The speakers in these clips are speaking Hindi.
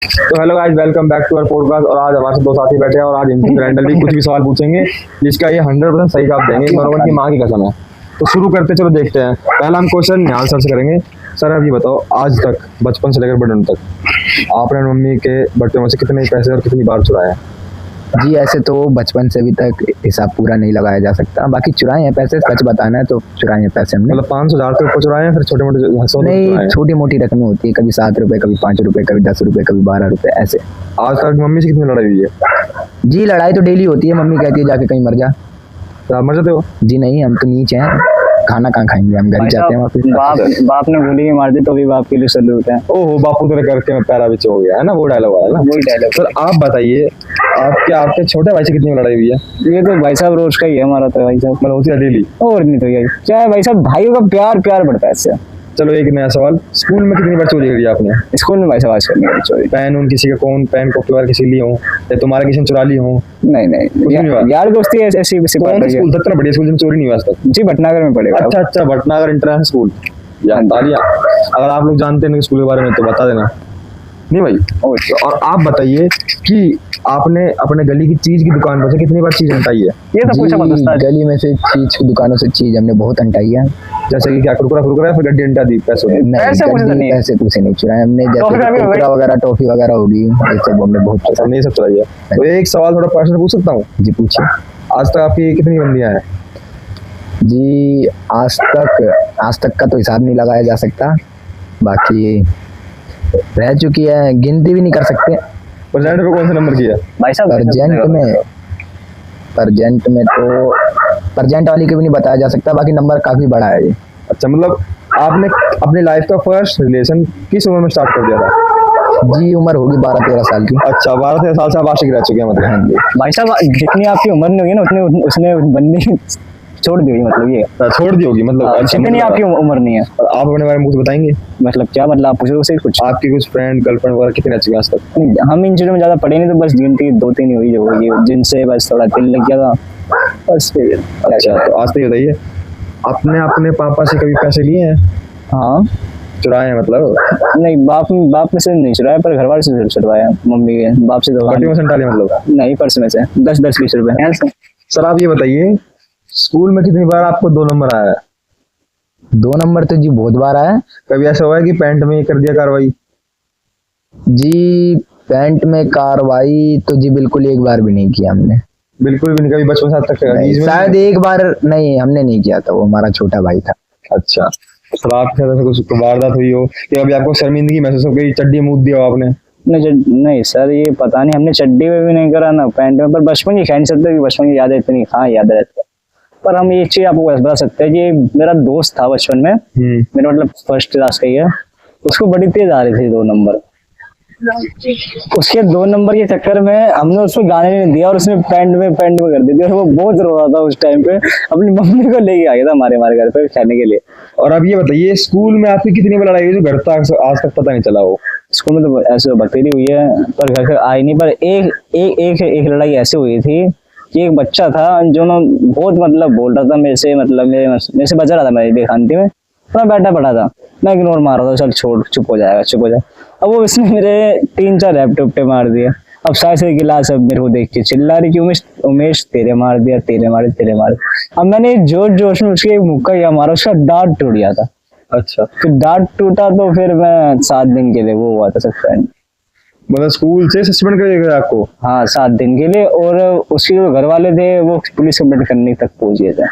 तो hello guys, welcome back to our podcast. और आज हमारे दो साथी बैठे हैं और आज इनसे रैंडमली कुछ भी सवाल पूछेंगे जिसका ये 100% सही जवाब देंगे। मनोवन की माँ की कसम है। तो शुरू करते, चलो देखते हैं। पहला हम क्वेश्चन निहाल सर से करेंगे। सर अब ये बताओ, आज तक बचपन से लेकर बड़े तक आपने मम्मी के बर्तनों में से कितने पैसे और कितनी बार चुराए हैं? जी ऐसे तो बचपन से अभी तक हिसाब पूरा नहीं लगाया जा सकता, बाकी चुराए हैं पैसे। सच बताना है तो चुराए हैं पैसे हमने। मतलब 500 के ऊपर चुराए हैं, फिर छोटे मोटे नहीं, छोटी मोटी रकमें होती है, कभी 7 रुपए, कभी 5 रुपए, कभी 10 रुपए, कभी 12 रुपए, ऐसे। आज तक मम्मी से कितनी लड़ाई हुई है? जी लड़ाई तो डेली होती है। मम्मी कहती है जाके कहीं मर जा। तो आप मर जाते हो? जी नहीं, हम तो नीचे हैं, खाना कहाँ खाएंगे, हम घर जाते हैं वापस। बाप ने गोली ही मार दी तो भी बाप के लिए सैल्यूट है। ओहो, बापू तेरे करके मैं पैरा बिच हो गया है ना, वो डायलॉग है ना, वही डायलॉग। सर आप बताइए, आपके छोटे भाई से कितनी लड़ाई हुई है? ये तो भाई साहब रोज का ही है हमारा, तो भाई साहब मतलब होती है डेली? और नहीं तो यही क्या है भाई साहब, भाइयों का प्यार बढ़ता है इससे। चलो एक नया सवाल, स्कूल में कितनी बार चोरी करी आपने? स्कूल में भाई साहब आज करने की चोरी। पेन उन किसी का, कौन पेन कॉपी वाला किसी ली हो या तुम्हारा किसी ने चुरा ली हो? नहीं यार दोस्ती ऐसी कौन स्कूल था? इतना बढ़िया स्कूल में चोरी नहीं हुआ आज तक? जी भटनागर में पड़ेगा। अच्छा, भटनागर इंटरनेशनल स्कूल। तालियां। अगर आप लोग जानते हैं स्कूल के बारे में तो बता देना। नहीं भाई। और आप बताइए कि आपने अपने गली की चीज की दुकान पर से कितनी बार चीज हटाई है? ये तो पूछा मत। गली में से चीज की दुकानों से चीज हमने बहुत हटाई है। जैसे कि क्या, कुरकुरा फिर गड्डी हटा दी पैसों में? पैसे पूछे नहीं चुराए हमने। जैसे कुरकुरा वगैरह, टॉफी वगैरह होगी, ये सब हमने बहुत अच्छा नहीं सब चुराई है। तो एक सवाल थोड़ा पर्सनल पूछ सकता हूँ? जी पूछिए। आज तक आपकी कितनी बंदियां हैं? जी आज तक का तो हिसाब नहीं लगाया जा सकता, बाकी रह चुकी है, गिनती भी नहीं कर सकते। प्रेजेंट में कौन सा नंबर किया भाई साहब? प्रेजेंट वाली को भी नहीं बताया जा सकता, बाकी नंबर काफी बड़ा है ये। अच्छा, मतलब आपने अपनी लाइफ का फर्स्ट रिलेशन किस उम्र में स्टार्ट कर दिया था? जी उम्र होगी 12-13 साल की। अच्छा, 12-13 साल से आप आशिक रह चुके हैं मतलब? हाँ जी भाई साहब, जितनी आपकी उम्र नहीं होगी ना उसने बनने छोड़ दी होगी, मतलब ये छोड़ दी होगी मतलब। अच्छा, जितनी आपकी उम्र नहीं है। आप अपने बारे में कुछ बताएंगे? मतलब क्या, मतलब आप पूछो उसे कुछ। आपकी कुछ फ्रेंड गर्लफ्रेंड वगैरह कितने रह चुके हैं आज तक? हम इन चीजों में ज्यादा पढ़े नहीं, तो बस गिनती 2-3 हुई जो हुई, जिनसे बस थोड़ा दिल लग गया था बस। अच्छा, तो आज तक बताइए, आपने अपने पापा से कभी पैसे लिए हैं? हाँ चुराए हैं मतलब? नहीं, बाप में से नहीं चुराया, पर घर वाले से जरूर चुराया। मम्मी के बाप से तो मतलब नहीं, पर्स में से 10-20 रुपए। सर आप ये बताइए, स्कूल में कितनी बार आपको 2 नंबर आया है? 2 नंबर तो जी बहुत बार आया है। कभी ऐसा हुआ है कि पैंट में कर दिया कार्रवाई? जी पैंट में कार्रवाई तो जी बिल्कुल एक बार भी नहीं किया हमने। बिल्कुल भी नहीं? कभी बचपन से तक? शायद एक बार, नहीं हमने नहीं किया था, वो हमारा छोटा भाई था। अच्छा, सर आपके साथ कुछ वारदात हुई हो कि अभी आपको शर्मिंदगी महसूस हो गई, चड्डी मूद दिया हो आपने? नहीं सर, ये पता नहीं, हमने चड्डी में भी नहीं करा ना पैंट में, पर बचपन की कह नहीं सकते कि बचपन की यादें इतनी कहाँ याद रहती है। पर हम एक चीज आपको बता सकते हैं कि मेरा दोस्त था बचपन में, मेरा मतलब फर्स्ट क्लास का ही है, उसको बड़ी तेज आ रही थी 2 नंबर। उसके 2 नंबर के चक्कर में हमने उसको गाने नहीं दिया और उसने पैंट में कर दी थी, और वो बहुत रो रहा था उस टाइम पे। अपनी मम्मी को लेके आ गया था हमारे घर पे खेलने के लिए। और अब ये बताइए, स्कूल में आपकी कितनी बार लड़ाई हुई जो घर तक आज तक पता नहीं चला हो? स्कूल में तो ऐसे बतेरी हुई है, पर घर आई नहीं। पर एक लड़ाई ऐसी हुई थी कि एक बच्चा था जो ना बहुत मतलब बोल रहा था मेरे से, मतलब मेरे से बजा रहा था मेरी बेखानती में। मैं बैठा पड़ा था, मैं इग्नोर मार रहा था, चल छोड़, चुप हो जाएगा। अब वो इसने मेरे 3-4 रैपटॉप मार दिया। अब सारे गिलास अब मेरे को देख के चिल्ला रही कि उमेश तेरे मार दिया, तेरे मारे। अब मैंने जोश में उसके मुक्का या मारा, उसका दांत टूट गया था। अच्छा, फिर दांत टूटा तो फिर मैं 7 दिन के लिए वो हुआ था सस्पेंड। मतलब स्कूल से सस्पेंड कर दिया आपको? हाँ 7 दिन के लिए। और उसके जो घर वाले थे वो पुलिस कंप्लेंट करने तक पहुंच गए थे।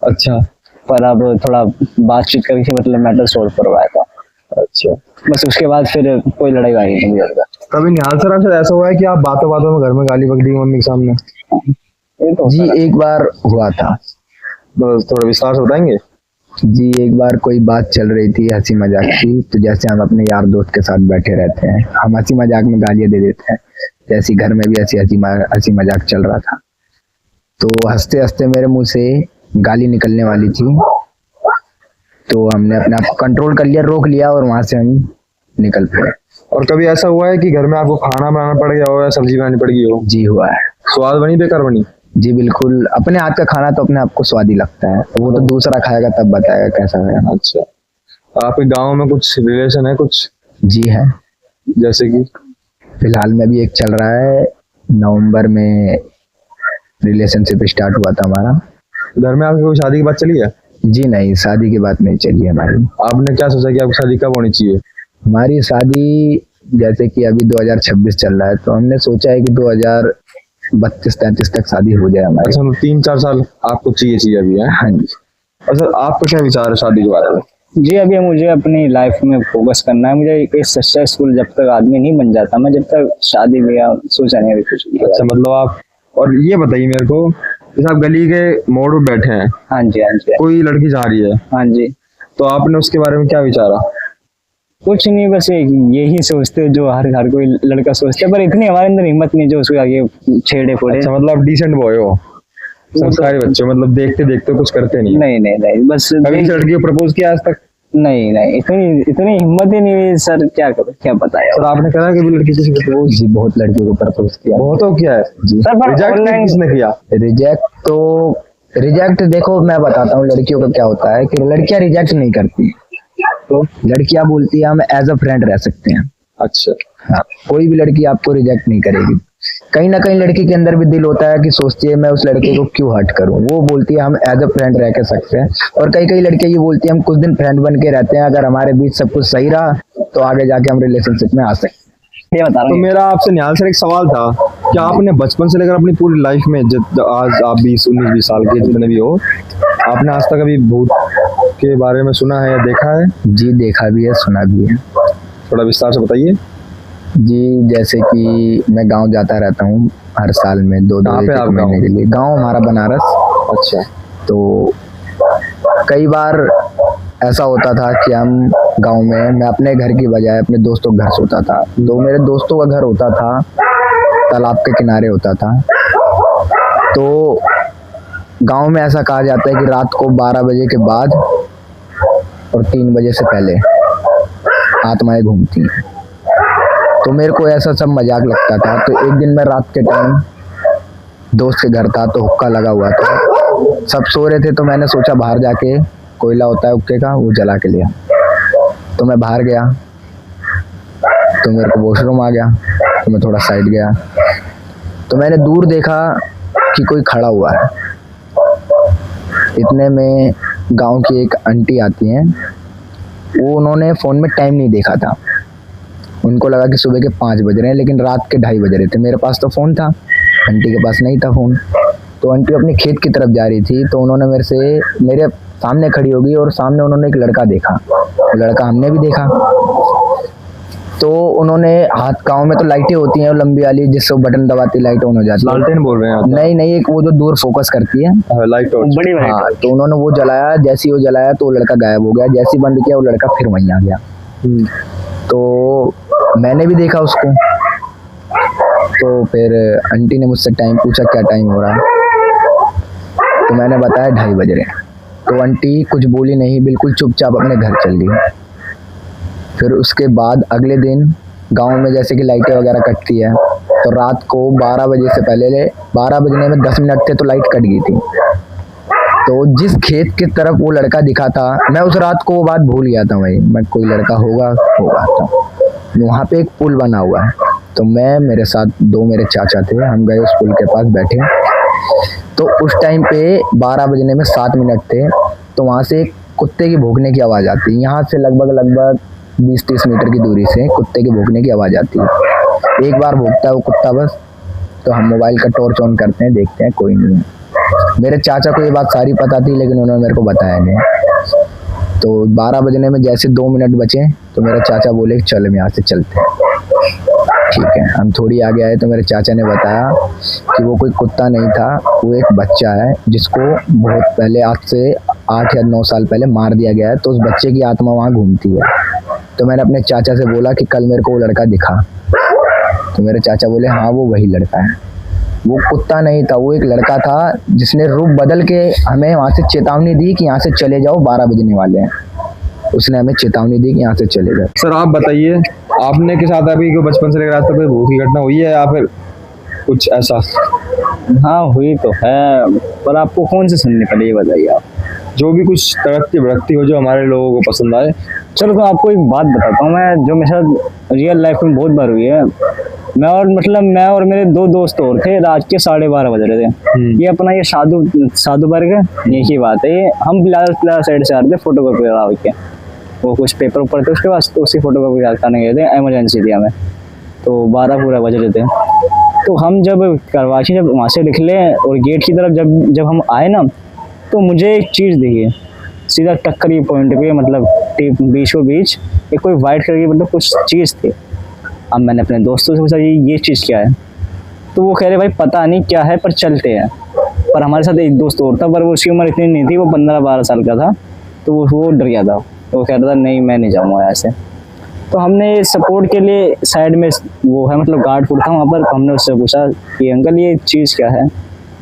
अच्छा, पर अब थोड़ा बातचीत करके मतलब मैटर सॉल्व करवाया था। अच्छा, बस उसके बाद फिर कोई लड़ाई नहीं हुई। कभी निहाल सर आपसे ऐसा हुआ है कि आप बातों में घर में गाली बक दी मम्मी के सामने? जी एक बार हुआ था। बस थोड़ा विस्तार से बताएंगे? जी एक बार कोई बात चल रही थी हंसी मजाक की, तो जैसे हम अपने यार दोस्त के साथ बैठे रहते हैं, हम हंसी मजाक में गालियां दे देते हैं, जैसे घर में भी हंसी मजाक चल रहा था। तो हंसते हंसते मेरे मुंह से गाली निकलने वाली थी, तो हमने अपने आप को कंट्रोल कर लिया, रोक लिया और वहां से हम निकल पड़े। और कभी ऐसा हुआ है कि घर में आपको खाना बनाना पड़ गया हो या सब्जी बनानी पड़ गई हो? जी हुआ है। स्वाद बनी बेकार बनी? जी बिल्कुल, अपने हाथ का खाना तो अपने आप को स्वाद ही लगता है, वो तो दूसरा खाएगा तब बताएगा कैसा है। अच्छा, आपके गांव में कुछ रिलेशन है कुछ? जी है। जैसे कि फिलहाल में भी एक चल रहा है, नवंबर में रिलेशनशिप स्टार्ट हुआ था हमारा। घर में आपकी कोई शादी की बात चली है? जी नहीं, शादी की बात नहीं चली है हमारी। आपने क्या सोचा कि आपकी शादी कब होनी चाहिए? हमारी शादी जैसे कि अभी 2026 चल रहा है, तो हमने सोचा है कि 2032-33 तक शादी हो जाए हमारी। अच्छा, 3-4 साल आपको चाहिए अभी है? हाँ जी। और सर आपका क्या विचार है शादी के बारे में? जी अभी मुझे अपनी लाइफ में फोकस करना है। मुझे एक सक्सेसफुल जब तक आदमी नहीं बन जाता, मैं जब तक शादी ब्याह सोचा नहीं अभी कुछ भी। अच्छा, मतलब आप, और ये बताइए मेरे को, जैसे आप गली के मोड़ पर बैठे हैं, हाँ जी हाँ जी कोई लड़की जा रही है, हाँ जी। तो आपने उसके बारे में क्या विचारा? कुछ नहीं, बस यही सोचते जो हर कोई लड़का सोचते है, पर इतनी हमारे अंदर हिम्मत नहीं जो उसको आगे छेड़े फोड़े। अच्छा, मतलब आप डिसेंट बॉय हो, संस्कारी बच्चे, मतलब देखते देखते कुछ करते नहीं? नहीं नहीं नहीं, बस कभी किसी लड़की को प्रपोज किया आज तक? नहीं नहीं, इतनी हिम्मत ही नहीं हुई सर, क्या करें, क्या बताया। सर आपने कहा कि लड़की किसी को प्रपोज? जी बहुत लड़कियों को प्रपोज किया। बहुतों किया है जी। सर पर रिजेक्ट ऑनलाइन किसने किया? रिजेक्ट देखो मैं बताता हूँ लड़कियों का क्या होता है कि लड़कियां रिजेक्ट नहीं करती, तो लड़कियां बोलती है हम एज अ फ्रेंड रह सकते हैं। अच्छा, हाँ, कोई भी लड़की आपको रिजेक्ट नहीं करेगी। कहीं ना कहीं लड़की के अंदर भी दिल होता है कि सोचती है मैं उस लड़के को क्यों हर्ट करूं, वो बोलती है हम एज अ फ्रेंड रह के सकते हैं। और कई लड़कियां ये बोलती है हम कुछ दिन फ्रेंड बन के रहते हैं, अगर हमारे बीच सब कुछ सही रहा तो आगे जाके हम रिलेशनशिप में आ सकते हैं। ये बता रहा तो हूँ। मेरा आपसे निहाल सर एक सवाल था कि आपने बचपन से लेकर अपनी पूरी लाइफ में, जब आज आप 19-20 साल के जितने भी हो, आपने आज तक अभी भूत के बारे में सुना है या देखा है? जी देखा भी है, सुना भी है। थोड़ा विस्तार से बताइए। जी जैसे कि मैं गांव जाता रहता हूँ हर साल में 2 कहाँ पे आप महीने गाँव? के लिए। गांव हमारा बनारस। अच्छा, तो कई बार ऐसा होता था कि हम गांव में, मैं अपने घर की बजाय अपने दोस्तों के घर सोता था। तो मेरे दोस्तों का घर होता था तालाब के किनारे होता था। तो गांव में ऐसा कहा जाता है कि रात को 12 बजे के बाद और 3 बजे से पहले आत्माएं घूमती हैं। तो मेरे को ऐसा सब मजाक लगता था। तो एक दिन मैं रात के टाइम दोस्त के घर था, तो हुक्का लगा हुआ था, सब सो रहे थे, तो मैंने सोचा बाहर जाके, कोयला होता है हुक्के का, वो जला के लिया। तो मैं बाहर गया, तो मेरे को वॉशरूम आ गया, तो मैं थोड़ा साइड गया, तो मैंने दूर देखा कि कोई खड़ा हुआ है। इतने में गांव की एक आंटी आती हैं, वो उन्होंने फ़ोन में टाइम नहीं देखा था। उनको लगा कि सुबह के 5 बज रहे हैं, लेकिन रात के 2:30 बज रहे थे। मेरे पास तो फ़ोन था, आंटी के पास नहीं था फ़ोन। तो आंटी अपने खेत की तरफ जा रही थी, तो उन्होंने मेरे सामने खड़ी हो गई और सामने उन्होंने एक लड़का देखा। वो लड़का हमने भी देखा। तो उन्होंने हाथ, गाँव में तो लाइटें होती हैं लंबी वाली, जिससे बटन दबाती लाइट ऑन हो जाती है। लालटेन बोल रहे हैं आप? नहीं, एक वो जो दूर फोकस करती है, लाइट टॉर्च। बड़ी बड़ी हाँ। तो उन्होंने वो जलाया, जैसे ही वो जलाया तो वो लड़का गायब हो गया। जैसे ही बंद किया वो लड़का फिर वहीं आ गया। तो मैंने भी देखा उसको। तो फिर आंटी ने मुझसे टाइम पूछा, क्या टाइम हो रहा है? तो मैंने बताया 2:30 बज रहे हैं। तो आंटी कुछ बोली नहीं, बिल्कुल चुपचाप अपने घर चल गई। फिर उसके बाद अगले दिन गांव में जैसे कि लाइटें वगैरह कटती है, तो रात को 12 बजे से पहले, 12 बजने में 10 मिनट थे तो लाइट कट गई थी। तो जिस खेत की तरफ वो लड़का दिखा था, मैं उस रात को वो बात भूल गया था। वही मैं, कोई लड़का होगा। तो वहाँ पे एक पुल बना हुआ है, तो मैं, मेरे साथ 2 मेरे चाचा थे, हम गए उस पुल के पास बैठे। तो उस टाइम पे 12 बजने में 7 मिनट थे, तो वहाँ से एक कुत्ते की भौंकने की आवाज़ आती है। यहाँ से लगभग 20-30 मीटर की दूरी से कुत्ते के भौंकने की आवाज़ आती है। एक बार भौंकता है वो कुत्ता बस, तो हम मोबाइल का टॉर्च ऑन करते हैं, देखते हैं कोई नहीं है। मेरे चाचा को ये बात सारी पता थी, लेकिन उन्होंने मेरे को बताया नहीं। तो 12 बजने में जैसे 2 मिनट बचे, तो मेरे चाचा बोले चल हम यहाँ से चलते हैं। ठीक है, हम थोड़ी आगे आए तो मेरे चाचा ने बताया कि वो कोई कुत्ता नहीं था, वो एक बच्चा है जिसको बहुत पहले, आज से 8 या 9 साल पहले मार दिया गया है। तो उस बच्चे की आत्मा वहाँ घूमती है। तो मैंने अपने चाचा से बोला कि कल मेरे को वो लड़का दिखा। तो मेरे चाचा बोले हाँ वो वही लड़का है। वो कुत्ता नहीं था, वो एक लड़का था जिसने रूप बदल के हमें वहाँ से चेतावनी दी कि यहाँ से चले जाओ, 12 बजने वाले हैं। उसने हमें चेतावनी दी कि यहाँ से चले जाओ। सर आप बताइए, आपने के साथ अभी कोई बचपन से लेकर आज तक कोई भूत की घटना हुई है या फिर कुछ ऐसा? हाँ हुई तो है, पर आपको कौन सी सुननी पड़ी ये बताइए आप। जो भी कुछ तड़कती भड़कती हो, जो हमारे लोगों को पसंद आए। चलो तो आपको एक बात बताता हूँ मैं, जो मेरे साथ रियल लाइफ में बहुत बार हुई है। मैं और मेरे 2 दोस्त और थे, रात के 12:30 बज रहे थे। ये अपना ये साधु वर्ग ये की बात है, ये हम प्लाजा साइड से आ रहे थे फोटो कॉपी करा के, वो कुछ पेपर ऊपर थे उसके पास, तो उसकी फोटो कॉपी कराने गए थे, इमरजेंसी थी हमें, तो 12 पूरा बज रहे थे। तो हम जब करवाची जब वहाँ से निकले और गेट की तरफ जब हम आए ना, तो मुझे एक चीज़ दिखी सीधा टक्कर पॉइंट पे, मतलब बीचों बीच एक कोई वाइट कलर की मतलब कुछ चीज़ थी। अब मैंने अपने दोस्तों से पूछा ये चीज़ क्या है, तो वो कह रहे भाई पता नहीं क्या है पर चलते हैं। पर हमारे साथ एक दोस्त और था, पर वो उसकी उम्र इतनी नहीं थी, वो 15-12 साल का था, तो वो डर गया था, वो कह रहा था नहीं मैं नहीं जाऊँगा ऐसे। तो हमने सपोर्ट के लिए साइड में वो है मतलब गार्ड था वहाँ पर, तो हमने उससे पूछा कि अंकल ये चीज़ क्या है।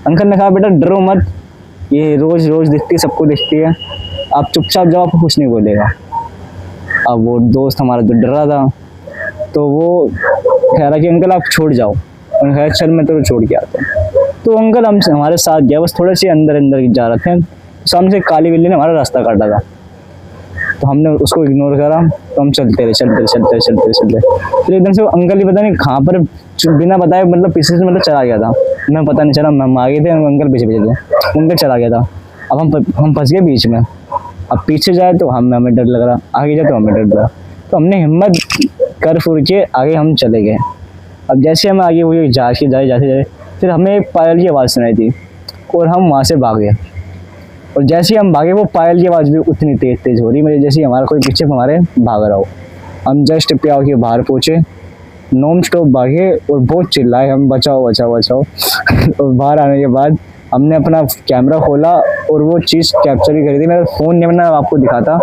अंकल ने कहा बेटा डरो मत, ये रोज़ रोज़ दिखती है, सबको दिखती है, आप चुपचाप जाओ, आपको कुछ नहीं बोलेगा। अब वो दोस्त हमारा जो डर रहा था, तो वो कह रहा कि अंकल आप छोड़ जाओ, उन्होंने कहा चल मैं तेरे छोड़ के आता हूँ। तो अंकल हमसे हमारे साथ गया, बस थोड़े से अंदर जा रहे थे, सामने से काली बिल्ली ने हमारा रास्ता काटा था, तो हमने उसको इग्नोर करा, तो हम चलते रहे। फिर एकदम से वो अंकल ही पता नहीं कहाँ पर बिना बताए मतलब पीछे से मतलब चला गया था, हमें पता नहीं चला, हम आगे थे, अंकल पीछे थे, उनके चला गया था। अब हम फंस गए बीच में, अब पीछे जाए तो हमें डर लग रहा, आगे जाए तो हमें डर लगा, तो हमने हिम्मत कर फुर के आगे हम चले गए। अब जैसे हम आगे हुए जाते फिर हमें एक पायल की आवाज़ सुनाई थी और हम वहाँ से भागे, और जैसे ही हम भागे वो पायल की आवाज़ भी उतनी तेज़ हो रही मेरे जैसे हमारा कोई पीछे हमारे भाग रहा हो। हम जस्ट प्याव के बाहर पहुँचे, नॉन स्टॉप भागे और बहुत चिल्लाए हम बचाओ और बाहर आने के बाद हमने अपना कैमरा खोला और वो चीज़ कैप्चर भी करी थी, मेरा फ़ोन नहीं मैंने आपको दिखाता,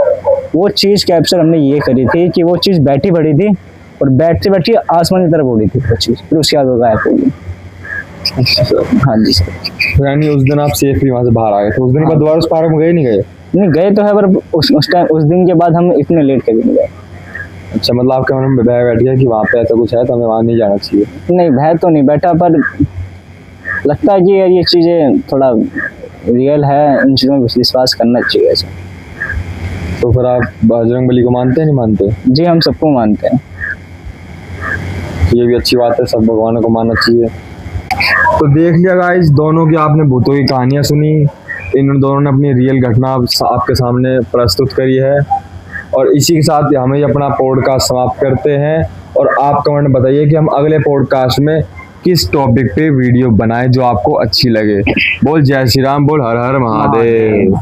वो चीज़ कैप्चर हमने ये करी थी कि वो चीज़ बैठी पड़ी थी और बैठती आसमान की तरफ उड़ी थी वो चीज़, फिर उसके बाद वो गायब हो गई। हाँ जी सर। यानी उस दिन आप सेफली वहाँ से बाहर आ गए, तो उस दिन के बाद दोबारा उस पार्क में नहीं गए तो है, पर उस दिन के बाद हम इतने लेट कभी नहीं गए। अच्छा, मतलब आपके मन में भय बैठ गया कि वहाँ पे ऐसा कुछ है तो हमें वहाँ नहीं जाना चाहिए? नहीं भय तो नहीं बैठा, पर लगता है कि ये चीज़ें थोड़ा रियल है, इन चीज़ों में विश्वास करना चाहिए ऐसा। तो फिर आप बजरंग बली को मानते हैं नहीं मानते? जी हम सबको मानते हैं। ये भी अच्छी बात है, सब भगवानों को मानना चाहिए। तो देख लिया गाइस, दोनों की आपने भूतों की कहानियाँ सुनी, इन दोनों ने अपनी रियल घटना आपके सामने प्रस्तुत करी है, और इसी के साथ हम अपना पॉडकास्ट समाप्त करते हैं। और आप कमेंट बताइए कि हम अगले पॉडकास्ट में किस टॉपिक पे वीडियो बनाएं जो आपको अच्छी लगे। बोल जय श्री राम, बोल हर हर महादेव।